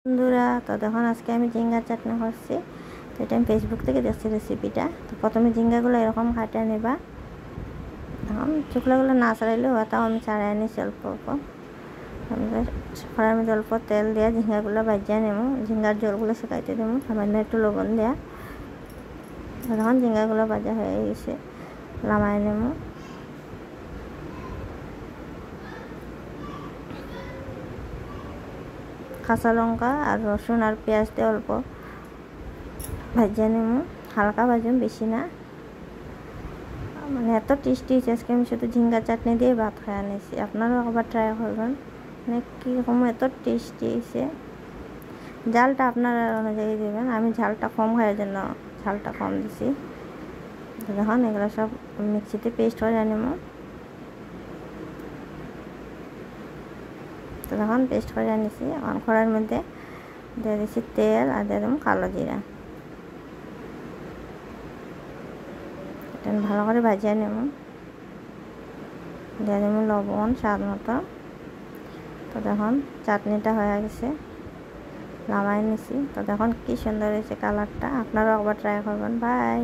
বন্ধুরা, তো দেখুন আজকে আমি ঝিঙ্গার চাটনি করছি। তো এটা আমি ফেসবুক থেকে দেখছি রেসিপিটা। তো প্রথমে ঝিঙ্গাগুলো এরকম কাটিয়ে নেবা। এখন চুকলাগুলো না ছাড়াইলেও তাও আমি ছাড়াই নিচ্ছি অল্প অল্প। কড়াইয়ের মধ্যে অল্প তেল দেওয়া ঝিঙ্গাগুলো ভাজিয়ে নেব। ঝিঙ্গার জলগুলো শুকাইতে দেবো, সামান্য একটু লবণ দেওয়া। তখন ঝিঙ্গাগুলো ভাজা হয়ে গেছে, নামাই নেব। কাঁচা লঙ্কা আর রসুন আর পেঁয়াজ দিয়ে অল্প ভাজিয়ে নেব, হালকা ভাজুন, বেশি না। মানে এত টেস্টি হয়েছে, আজকে আমি শুধু ঝিঙ্গা চাটনি দিয়ে ভাত খাই আনিছি। আপনারাও একবার ট্রাই করবেন, মানে কীরকম এত টেস্টি হয়েছে। ঝালটা আপনারা অনুযায়ী দেবেন, আমি ঝালটা কম খাওয়ার জন্য ঝালটা কম দিছি। দেখুন এগুলো সব মিক্সিতে পেস্ট করে নেব। তো দেখুন পেস্ট করে আনিছি। এখন কড়াইয়ের মধ্যে দিয়ে দিচ্ছি তেল আর দিয়ে দেবো কালো জিরা। এটা ভালো করে ভাজিয়ে নেব। দিয়ে দেবো লবণ স্বাদ মতো। তো দেখুন চাটনিটা হয়ে গেছে, নামাই নিছি। তো দেখুন কি সুন্দর হয়েছে কালারটা। আপনারাও একবার ট্রাই করবেন। বাই।